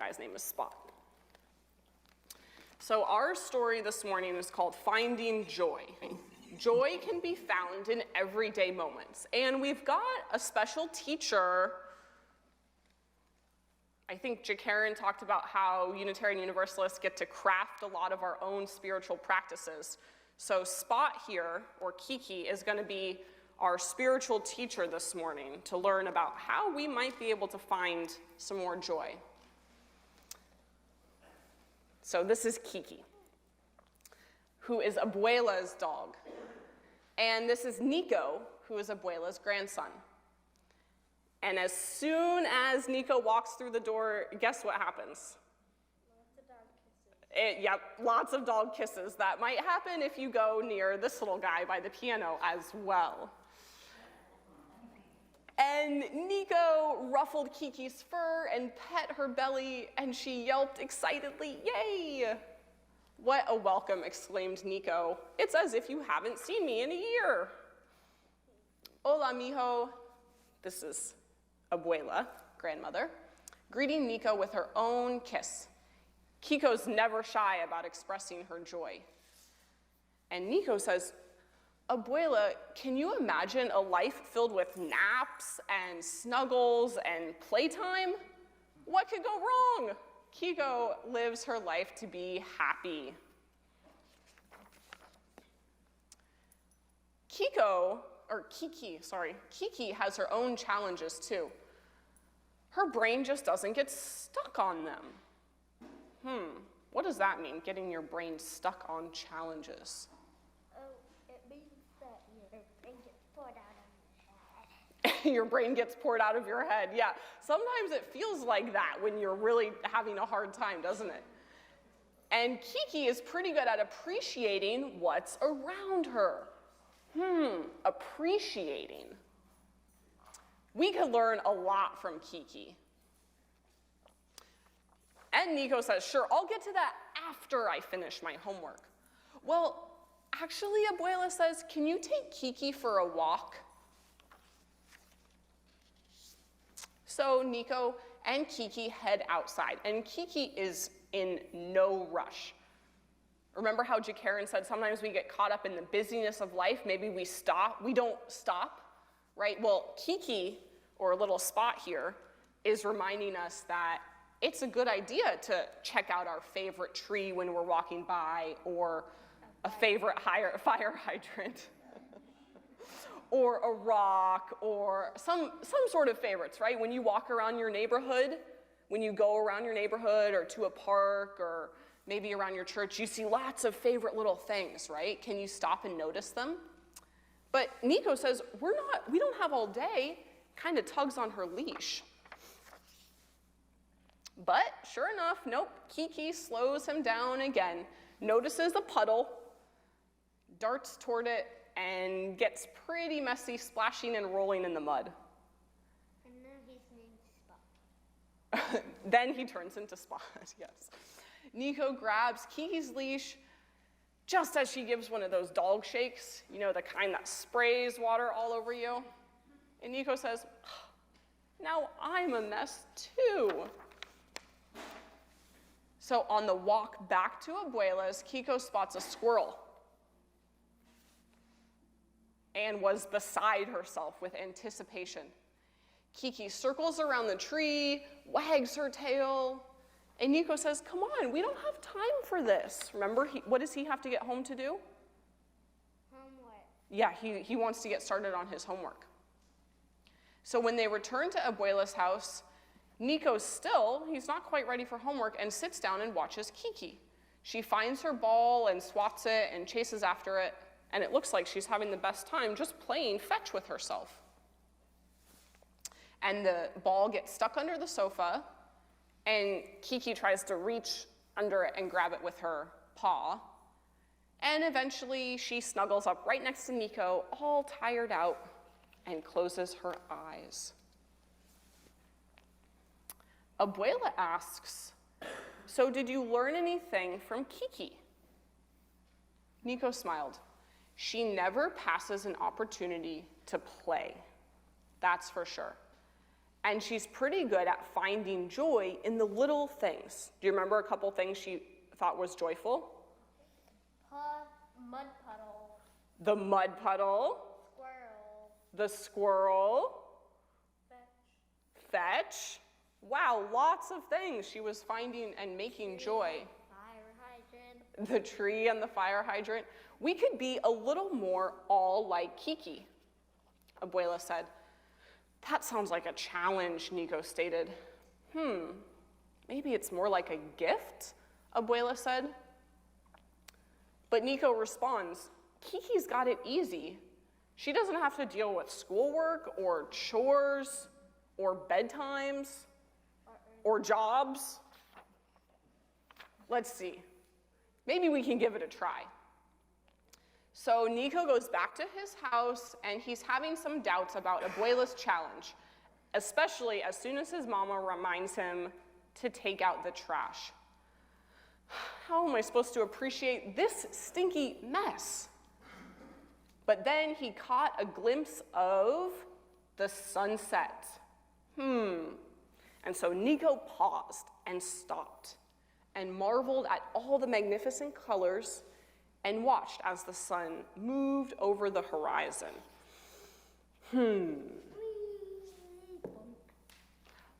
guy's name is Spot. So our story this morning is called Finding Joy. Joy can be found in everyday moments. And we've got a special teacher. I think Karen talked about how Unitarian Universalists get to craft a lot of our own spiritual practices. So Spot here, or Kiki, is going to be our spiritual teacher this morning to learn about how we might be able to find some more joy. So this is Kiki, who is Abuela's dog. And this is Nico, who is Abuela's grandson. And as soon as Nico walks through the door, guess what happens? Lots of dog kisses. Yep, lots of dog kisses. That might happen if you go near this little guy by the piano as well. And Nico ruffled Kiki's fur and pet her belly, and she yelped excitedly, "Yay!" "What a welcome," exclaimed Nico. "It's as if you haven't seen me in a year." "Hola, mijo." This is Abuela, grandmother, greeting Nico with her own kiss. Kiko's never shy about expressing her joy. And Nico says, "Abuela, can you imagine a life filled with naps and snuggles and playtime? What could go wrong? Kiko lives her life to be happy." Kiki has her own challenges too. Her brain just doesn't get stuck on them. What does that mean, getting your brain stuck on challenges? Oh, it means that your brain gets poured out of your head. Your brain gets poured out of your head, yeah. Sometimes it feels like that when you're really having a hard time, doesn't it? And Kiki is pretty good at appreciating what's around her. Appreciating. We could learn a lot from Kiki. And Nico says, "Sure, I'll get to that after I finish my homework." "Well, actually," Abuela says, "can you take Kiki for a walk?" So Nico and Kiki head outside, and Kiki is in no rush. Remember how Karen said sometimes we get caught up in the busyness of life, maybe we don't stop, right? Well, Kiki, or little Spot here, is reminding us that it's a good idea to check out our favorite tree when we're walking by, or a favorite fire hydrant, or a rock, or some sort of favorites, right? When you walk around your neighborhood, when you go around your neighborhood or to a park or maybe around your church, you see lots of favorite little things, right? Can you stop and notice them? But Nico says, we don't have all day, kind of tugs on her leash. But sure enough, nope, Kiki slows him down again, notices a puddle, darts toward it, and gets pretty messy, splashing and rolling in the mud. And then his name's Spot. Then he turns into Spot, yes. Nico grabs Kiki's leash just as she gives one of those dog shakes, you know, the kind that sprays water all over you. And Nico says, "Now I'm a mess too." So on the walk back to Abuela's, Kiko spots a squirrel and was beside herself with anticipation. Kiki circles around the tree, wags her tail, and Nico says, "Come on, we don't have time for this." Remember, what does he have to get home to do? Homework. Yeah, he wants to get started on his homework. So when they return to Abuela's house, he's not quite ready for homework, and sits down and watches Kiki. She finds her ball and swats it and chases after it, and it looks like she's having the best time just playing fetch with herself. And the ball gets stuck under the sofa, and Kiki tries to reach under it and grab it with her paw. And eventually she snuggles up right next to Nico, all tired out, and closes her eyes. Abuela asks, "So did you learn anything from Kiki?" Nico smiled. She never passes an opportunity to play, that's for sure. And she's pretty good at finding joy in the little things. Do you remember a couple things she thought was joyful? Mud puddle. The mud puddle. Squirrel. The squirrel. Fetch. Wow, lots of things she was finding and making joy. Fire hydrant. The tree and the fire hydrant. We could be a little more all like Kiki, Abuela said. That sounds like a challenge, Nico stated. Maybe it's more like a gift, Abuela said. But Nico responds, Kiki's got it easy. She doesn't have to deal with schoolwork or chores or bedtimes or jobs. Let's see. Maybe we can give it a try. So Nico goes back to his house, and he's having some doubts about Abuela's challenge, especially as soon as his mama reminds him to take out the trash. How am I supposed to appreciate this stinky mess? But then he caught a glimpse of the sunset. And so Nico paused and stopped and marveled at all the magnificent colors and watched as the sun moved over the horizon.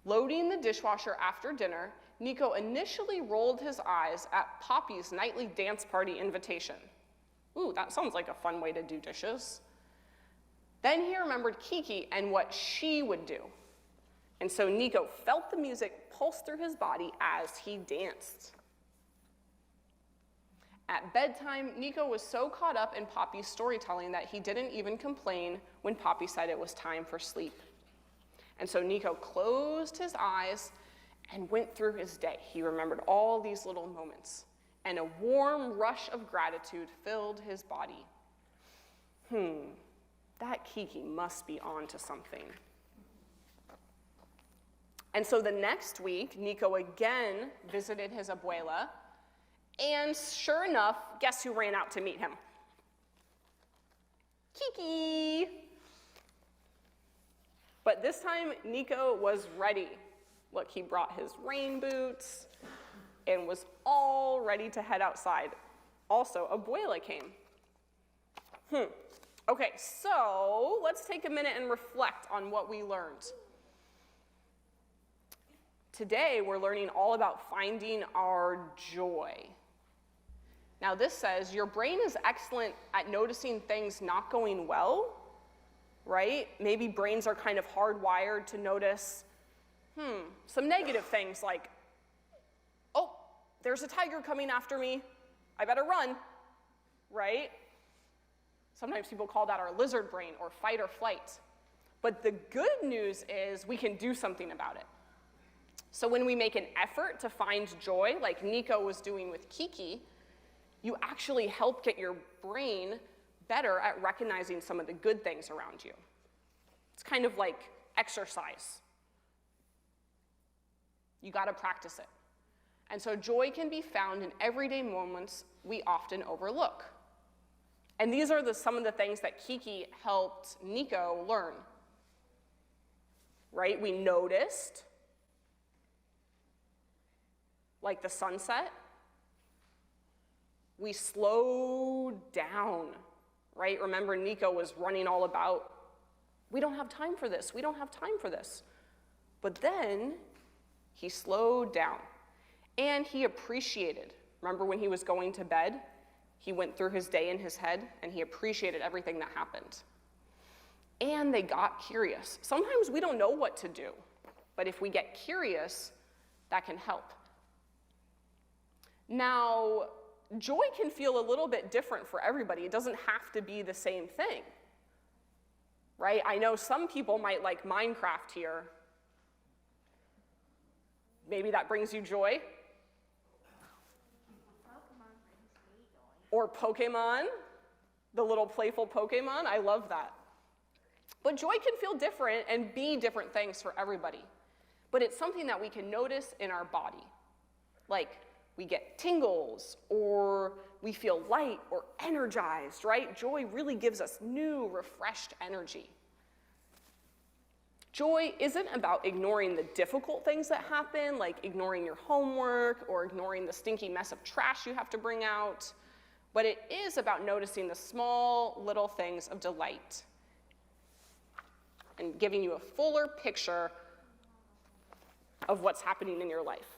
Loading the dishwasher after dinner, Nico initially rolled his eyes at Poppy's nightly dance party invitation. Ooh, that sounds like a fun way to do dishes. Then he remembered Kiki and what she would do. And so Nico felt the music pulse through his body as he danced. At bedtime, Nico was so caught up in Poppy's storytelling that he didn't even complain when Poppy said it was time for sleep. And so Nico closed his eyes and went through his day. He remembered all these little moments, and a warm rush of gratitude filled his body. That Kiki must be on to something. And so the next week, Nico again visited his abuela, and sure enough, guess who ran out to meet him? Kiki! But this time, Nico was ready. Look, he brought his rain boots and was all ready to head outside. Also, Abuela came. Okay, so let's take a minute and reflect on what we learned. Today, we're learning all about finding our joy. Now, this says your brain is excellent at noticing things not going well, right? Maybe brains are kind of hardwired to notice some negative things like, oh, there's a tiger coming after me. I better run, right? Sometimes people call that our lizard brain or fight or flight. But the good news is we can do something about it. So when we make an effort to find joy, like Nico was doing with Kiki, you actually help get your brain better at recognizing some of the good things around you. It's kind of like exercise. You gotta practice it. And so joy can be found in everyday moments we often overlook. And these are some of the things that Kiki helped Nico learn. Right? We noticed, like the sunset. We slowed down, right? Remember, Nico was running all about, we don't have time for this, we don't have time for this. But then he slowed down and he appreciated. Remember when he was going to bed? He went through his day in his head and he appreciated everything that happened. And they got curious. Sometimes we don't know what to do, but if we get curious, that can help. Now, joy can feel a little bit different for everybody. It doesn't have to be the same thing, right? I know some people might like Minecraft here. Maybe that brings you joy. Or Pokemon, the little playful Pokemon. I love that. But joy can feel different and be different things for everybody. But it's something that we can notice in our body. Like, we get tingles, or we feel light or energized, right? Joy really gives us new, refreshed energy. Joy isn't about ignoring the difficult things that happen, like ignoring your homework or ignoring the stinky mess of trash you have to bring out, but it is about noticing the small little things of delight and giving you a fuller picture of what's happening in your life.